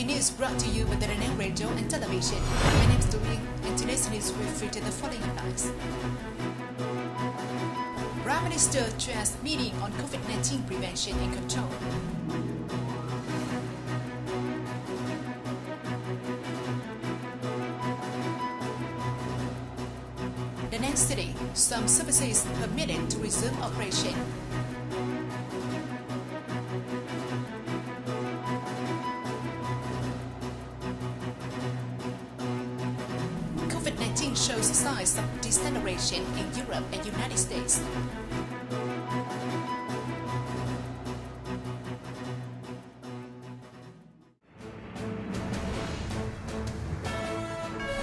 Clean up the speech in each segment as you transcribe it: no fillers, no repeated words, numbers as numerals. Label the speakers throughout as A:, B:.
A: news brought to you by the Đà Nẵng Radio and Television. My name is Doreen, and today's news will feature the following headlines. Prime Minister chairs meeting on COVID-19 prevention and control. Đà Nẵng City, some services permitted to resume operation. COVID-19 shows signs of deceleration in Europe and United States.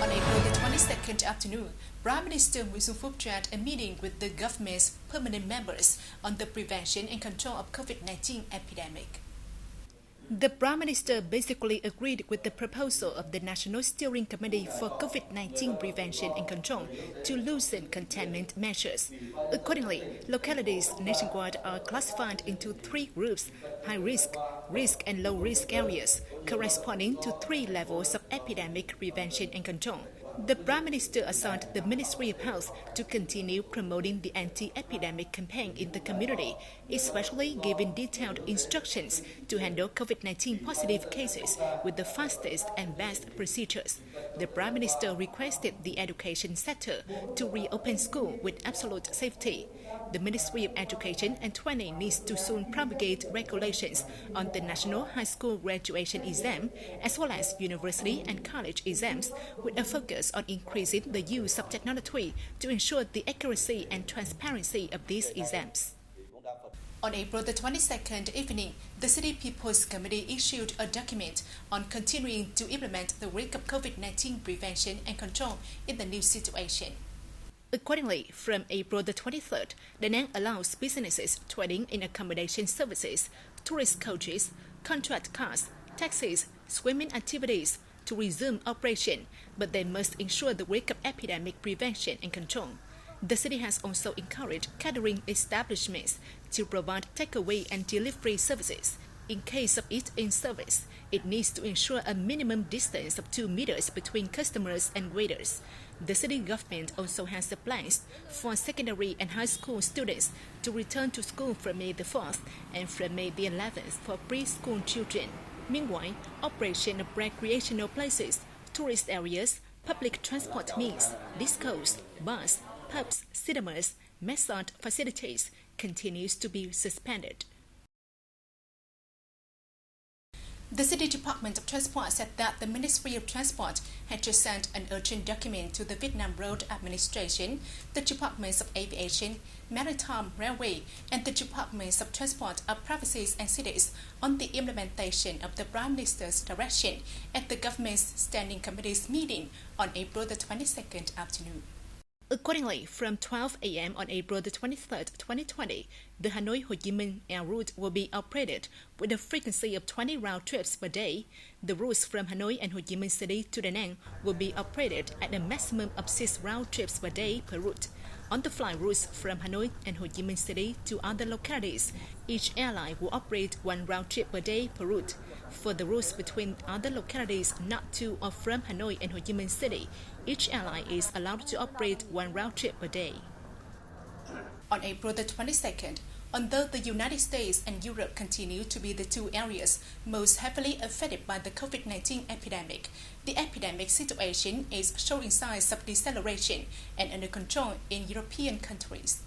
A: On April the 22nd afternoon, Prime Minister Nguyễn Xuân Phúc chaired a meeting with the government's permanent members on the prevention and control of COVID-19 epidemic. The Prime Minister basically agreed with the proposal of the National Steering Committee for COVID-19 Prevention and Control to loosen containment measures. Accordingly, localities nationwide are classified into three groups: high risk, risk and low risk areas, corresponding to three levels of epidemic prevention and control. The Prime Minister assigned the Ministry of Health to continue promoting the anti-epidemic campaign in the community, especially giving detailed instructions to handle COVID-19 positive cases with the fastest and best procedures. The Prime Minister requested the education sector to reopen school with absolute safety. The Ministry of Education and Training needs to soon promulgate regulations on the National High School Graduation Exam as well as university and college exams, with a focus on increasing the use of technology to ensure the accuracy and transparency of these exams. On April the 22nd evening, the City People's Committee issued a document on continuing to implement the work of COVID-19 prevention and control in the new situation. Accordingly, from April the 23rd, Đà Nẵng allows businesses trading in accommodation services, tourist coaches, contract cars, taxis, swimming activities to resume operation, but they must ensure the work of epidemic prevention and control. The city has also encouraged catering establishments to provide takeaway and delivery services. In case of eat-in service, it needs to ensure a minimum distance of 2 meters between customers and waiters. The city government also has the plans for secondary and high school students to return to school from May the 4th and from May the 11th for preschool children. Meanwhile, operation of recreational places, tourist areas, public transport means, discos, bars, pubs, cinemas, massage facilities continues to be suspended. The City Department of Transport said that the Ministry of Transport had just sent an urgent document to the Vietnam Road Administration, the Departments of Aviation, Maritime Railway, and the Departments of Transport of Provinces and Cities on the implementation of the Prime Minister's direction at the government's Standing Committee's meeting on April the 22nd afternoon. Accordingly, from 12 a.m. on April the 23rd, 2020, the Hanoi-Ho Chi Minh air route will be operated with a frequency of 20 round trips per day. The routes from Hanoi and Ho Chi Minh City to Da Nang will be operated at a maximum of 6 round trips per day per route. On the flight routes from Hanoi and Ho Chi Minh City to other localities, each airline will operate 1 round trip per day per route. For the routes between other localities not to or from Hanoi and Ho Chi Minh City, each airline is allowed to operate 1 round trip per day. On April the 22nd, although the United States and Europe continue to be the two areas most heavily affected by the COVID-19 epidemic, the epidemic situation is showing signs of deceleration and under control in European countries.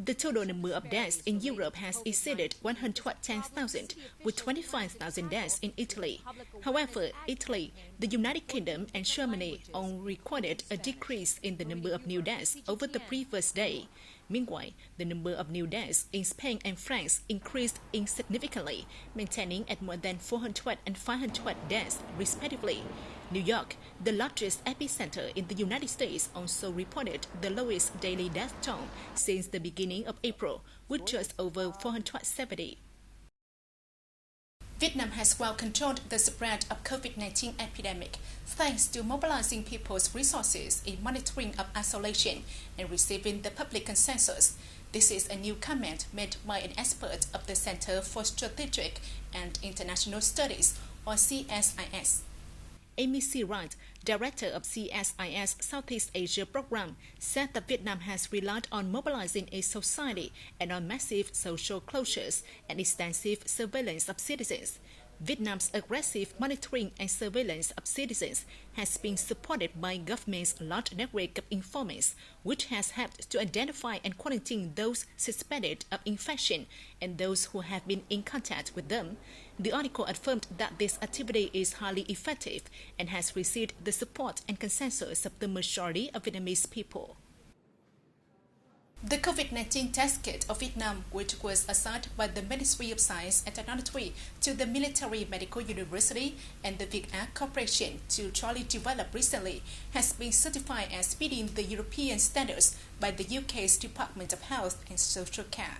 A: The total number of deaths in Europe has exceeded 110,000, with 25,000 deaths in Italy. However, Italy, the United Kingdom and Germany all recorded a decrease in the number of new deaths over the previous day. Meanwhile, the number of new deaths in Spain and France increased insignificantly, maintaining at more than 400 and 500 deaths, respectively. New York, the largest epicenter in the United States, also reported the lowest daily death toll since the beginning of April, with just over 470. Vietnam has well controlled the spread of COVID-19 epidemic thanks to mobilizing people's resources in monitoring of isolation and receiving the public consensus. This is a new comment made by an expert of the Center for Strategic and International Studies, or CSIS. Amy C. Wright, Director of CSIS Southeast Asia Program, said that Vietnam has relied on mobilizing its society and on massive social closures and extensive surveillance of citizens. Vietnam's aggressive monitoring and surveillance of citizens has been supported by government's large network of informants, which has helped to identify and quarantine those suspected of infection and those who have been in contact with them. The article affirmed that this activity is highly effective and has received the support and consensus of the majority of Vietnamese people. The COVID-19 test kit of Vietnam, which was assigned by the Ministry of Science and Technology to the Military Medical University and the Việt Corporation to jointly develop recently, has been certified as meeting the European standards by the UK's Department of Health and Social Care.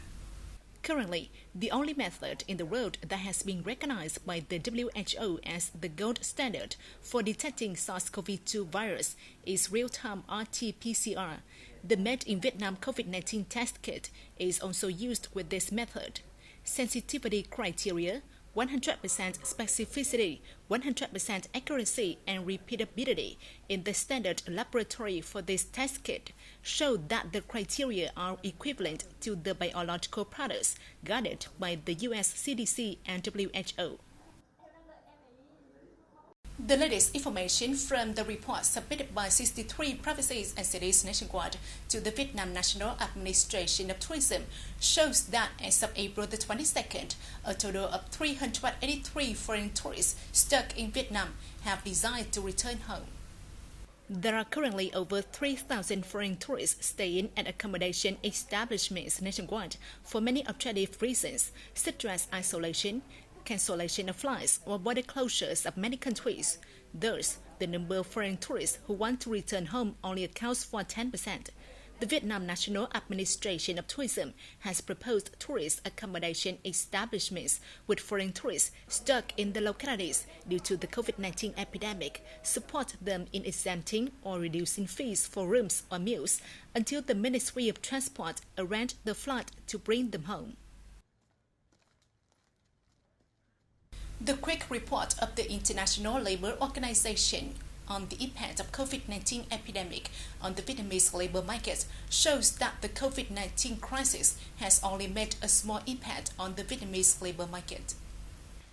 A: Currently, the only method in the world that has been recognized by the WHO as the gold standard for detecting SARS-CoV-2 virus is real-time RT-PCR. The made in Vietnam COVID-19 test kit is also used with this method. Sensitivity criteria, 100% specificity, 100% accuracy, and repeatability in the standard laboratory for this test kit show that the criteria are equivalent to the biological products guided by the US CDC and WHO. The latest information from the report submitted by 63 provinces and cities nationwide to the Vietnam National Administration of Tourism shows that as of April the 22nd, a total of 383 foreign tourists stuck in Vietnam have decided to return home. There are currently over 3,000 foreign tourists staying at accommodation establishments nationwide for many objective reasons, such as isolation, cancellation of flights, or border closures of many countries. Thus, the number of foreign tourists who want to return home only accounts for 10%. The Vietnam National Administration of Tourism has proposed tourist accommodation establishments with foreign tourists stuck in the localities due to the COVID-19 epidemic support them in exempting or reducing fees for rooms or meals until the Ministry of Transport arrange the flight to bring them home. The quick report of the International Labour Organization on the impact of COVID-19 epidemic on the Vietnamese labour market shows that the COVID-19 crisis has only made a small impact on the Vietnamese labour market.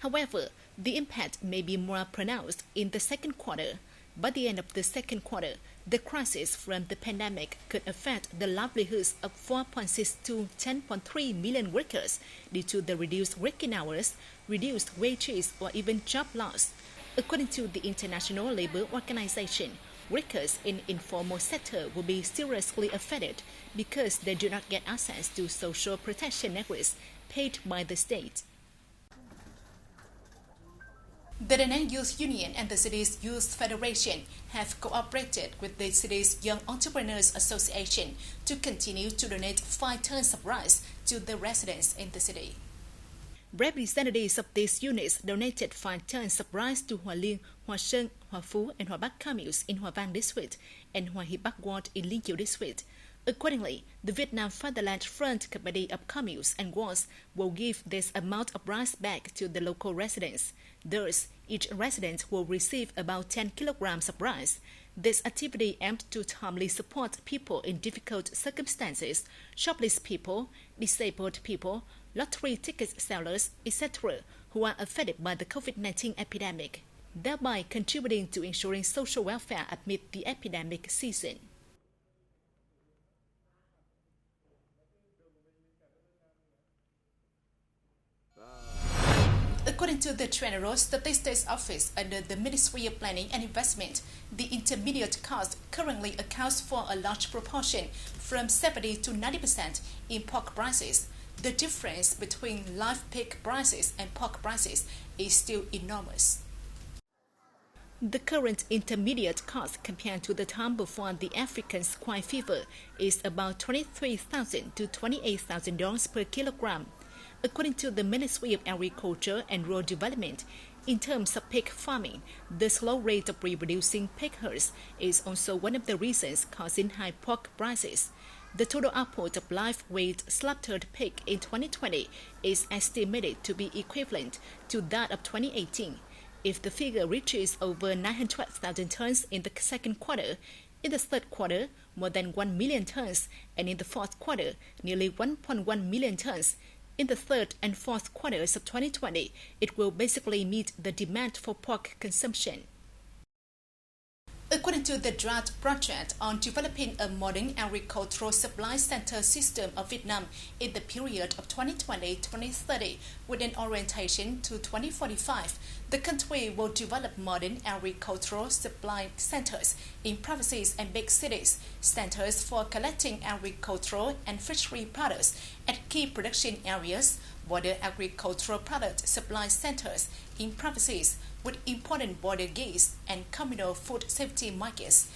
A: However, the impact may be more pronounced in the second quarter. By the end of the second quarter, the crisis from the pandemic could affect the livelihoods of 4.6 to 10.3 million workers due to the reduced working hours, reduced wages, or even job loss. According to the International Labour Organization, workers in informal sector will be seriously affected because they do not get access to social protection networks paid by the state. The Đà Nẵng Youth Union and the city's Youth Federation have cooperated with the city's Young Entrepreneurs Association to continue to donate 5 tons of rice to the residents in the city. Representatives of these units donated 5 tons of rice to Hòa Liên, Hòa Sơn, Hòa Phú, and Hòa Bắc communes in Hòa Vang district and Hòa Hiệp Bắc ward in Liên Chiểu district. Accordingly, the Vietnam Fatherland Front Committee of Communes and Wards will give this amount of rice back to the local residents. Thus, each resident will receive about 10 kilograms of rice. This activity aimed to timely support people in difficult circumstances, shopless people, disabled people, lottery ticket sellers, etc., who are affected by the COVID-19 epidemic, thereby contributing to ensuring social welfare amid the epidemic season. According to the General Statistics Office under the Ministry of Planning and Investment, the intermediate cost currently accounts for a large proportion, from 70 to 90% in pork prices. The difference between live pig prices and pork prices is still enormous. The current intermediate cost compared to the time before the African swine fever is about $23,000 to $28,000 per kilogram. According to the Ministry of Agriculture and Rural Development, in terms of pig farming, the slow rate of reproducing pig herds is also one of the reasons causing high pork prices. The total output of live weight slaughtered pig in 2020 is estimated to be equivalent to that of 2018. if the figure reaches over 900,000 tons in the second quarter, in the third quarter, more than 1 million tons, and in the fourth quarter, nearly 1.1 million tons. In the third and fourth quarters of 2020, it will basically meet the demand for pork consumption. According to the draft project on developing a modern agricultural supply center system of Vietnam in the period of 2020-2030 with an orientation to 2045, the country will develop modern agricultural supply centers in provinces and big cities, centers for collecting agricultural and fishery products at key production areas, border agricultural product supply centers in provinces with important border gates and communal food safety markets.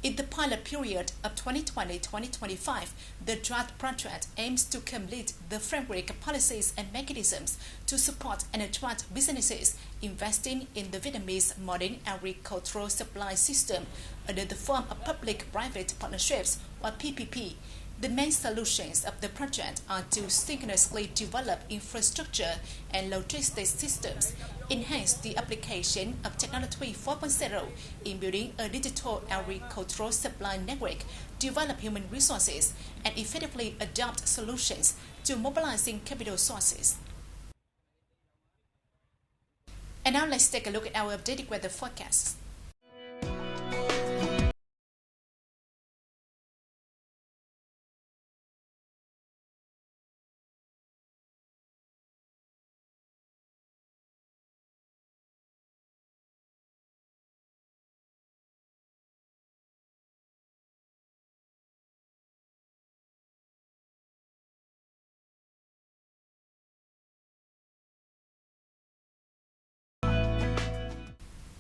A: In the pilot period of 2020-2025, the draft project aims to complete the framework policies and mechanisms to support and attract businesses investing in the Vietnamese modern agricultural supply system under the form of public-private partnerships or PPP. The main solutions of the project are to synchronously develop infrastructure and logistics systems, enhance the application of Technology 4.0 in building a digital agricultural supply network, develop human resources, and effectively adopt solutions to mobilizing capital sources. And now let's take a look at our updated weather forecasts.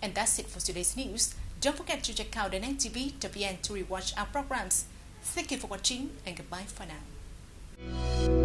A: And that's it for today's news. Don't forget to check out Đà Nẵng TV.vn to rewatch our programs. Thank you for watching and goodbye for now.